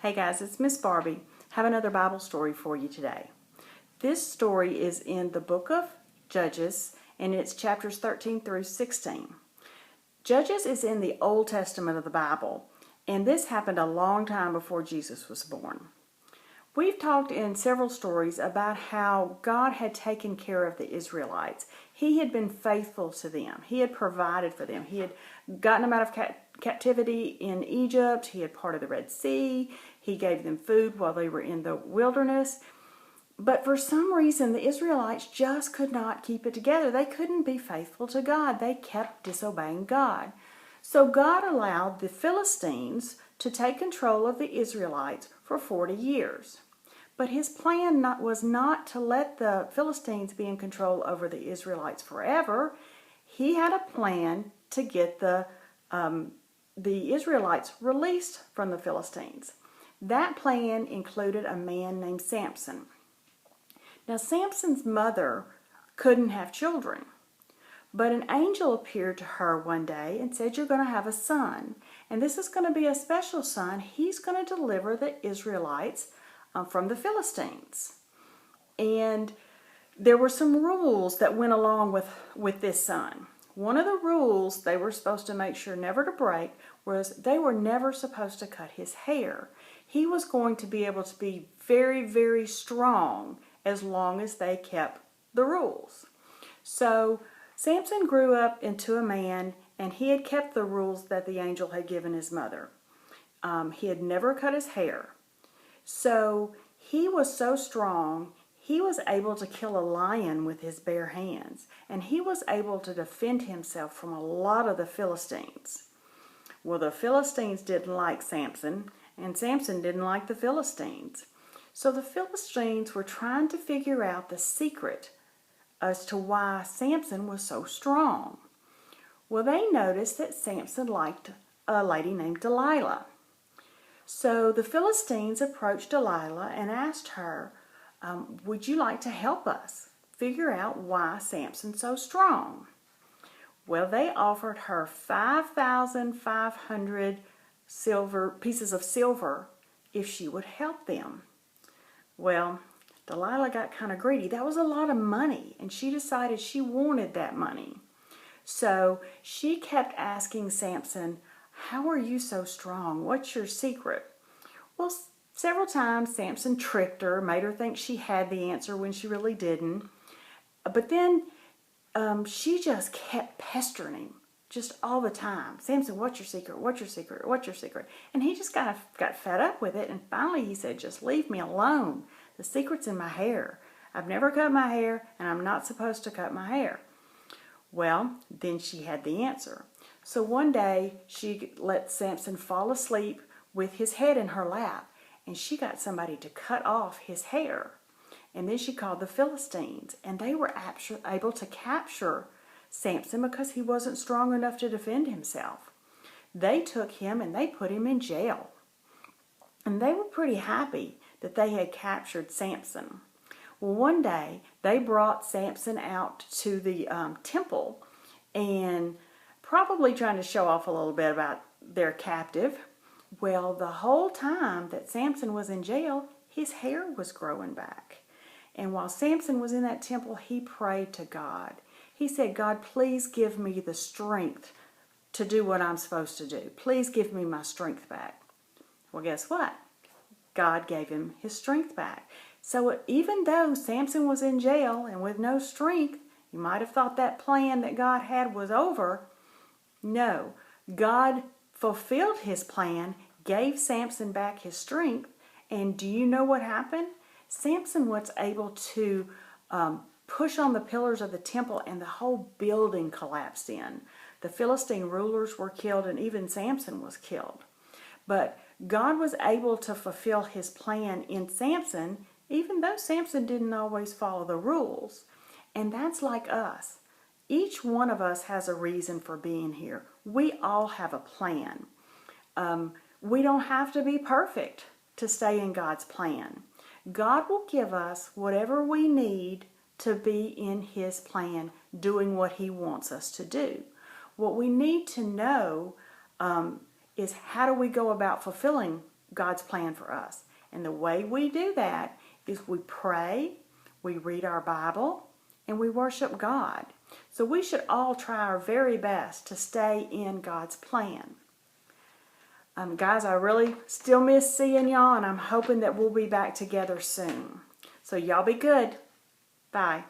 Hey guys, it's Miss Barbie. Have another Bible story for you today. This story is in the book of Judges, and it's chapters 13 through 16. Judges is in the Old Testament of the Bible, and this happened a long time before Jesus was born. We've talked in several stories about how God had taken care of the Israelites. He had been faithful to them. He had provided for them. He had gotten them out of captivity in Egypt. He had parted the Red Sea. He gave them food while they were in the wilderness. But for some reason, the Israelites just could not keep it together. They couldn't be faithful to God. They kept disobeying God. So God allowed the Philistines to take control of the Israelites for 40 years. But his plan was not to let the Philistines be in control over the Israelites forever. He had a plan to get the Israelites released from the Philistines. That plan included a man named Sampson. Now, Sampson's mother couldn't have children, but an angel appeared to her one day and said, "You're going to have a son, and this is going to be a special son. He's going to deliver the Israelites from the Philistines." And there were some rules that went along with this son. One of the rules they were supposed to make sure never to break was they were never supposed to cut his hair. He was going to be able to be very, very strong as long as they kept the rules. So Sampson grew up into a man, and he had kept the rules that the angel had given his mother. He had never cut his hair. So he was so strong, he was able to kill a lion with his bare hands, and he was able to defend himself from a lot of the Philistines. Well, the Philistines didn't like Sampson, and Sampson didn't like the Philistines. So the Philistines were trying to figure out the secret as to why Sampson was so strong. Well, they noticed that Sampson liked a lady named Delilah. So the Philistines approached Delilah and asked her, would you like to help us figure out why Sampson's so strong? Well, they offered her 5,500 pieces of silver if she would help them. Well, Delilah got kind of greedy. That was a lot of money, and she decided she wanted that money. So she kept asking Sampson, "How are you so strong? What's your secret?" Well, several times Sampson tricked her, made her think she had the answer when she really didn't. But then she just kept pestering him just all the time. "Sampson, what's your secret? What's your secret? What's your secret?" And he just kind of got fed up with it. And finally he said, "Just leave me alone. The secret's in my hair. I've never cut my hair, and I'm not supposed to cut my hair." Well, then she had the answer. So one day she let Sampson fall asleep with his head in her lap, and she got somebody to cut off his hair. And then she called the Philistines, and they were able to capture Sampson because he wasn't strong enough to defend himself. They took him and they put him in jail. And they were pretty happy that they had captured Sampson. Well, one day they brought Sampson out to the temple, and probably trying to show off a little bit about their captive. Well, the whole time that Sampson was in jail, his hair was growing back. And while Sampson was in that temple, he prayed to God. He said, "God, please give me the strength to do what I'm supposed to do. Please give me my strength back." Well, guess what? God gave him his strength back. So even though Sampson was in jail and with no strength, you might have thought that plan that God had was over. No, God fulfilled his plan, gave Sampson back his strength, and do you know what happened? Sampson was able to push on the pillars of the temple, and the whole building collapsed in. The Philistine rulers were killed, and even Sampson was killed. But God was able to fulfill his plan in Sampson, even though Sampson didn't always follow the rules. And that's like us. Each one of us has a reason for being here. We all have a plan. We don't have to be perfect to stay in God's plan. God will give us whatever we need to be in his plan, doing what he wants us to do. What we need to know is how do we go about fulfilling God's plan for us. And the way we do that is we pray, we read our Bible, and we worship God. So we should all try our very best to stay in God's plan. Guys, I really still miss seeing y'all, and I'm hoping that we'll be back together soon. So y'all be good. Bye.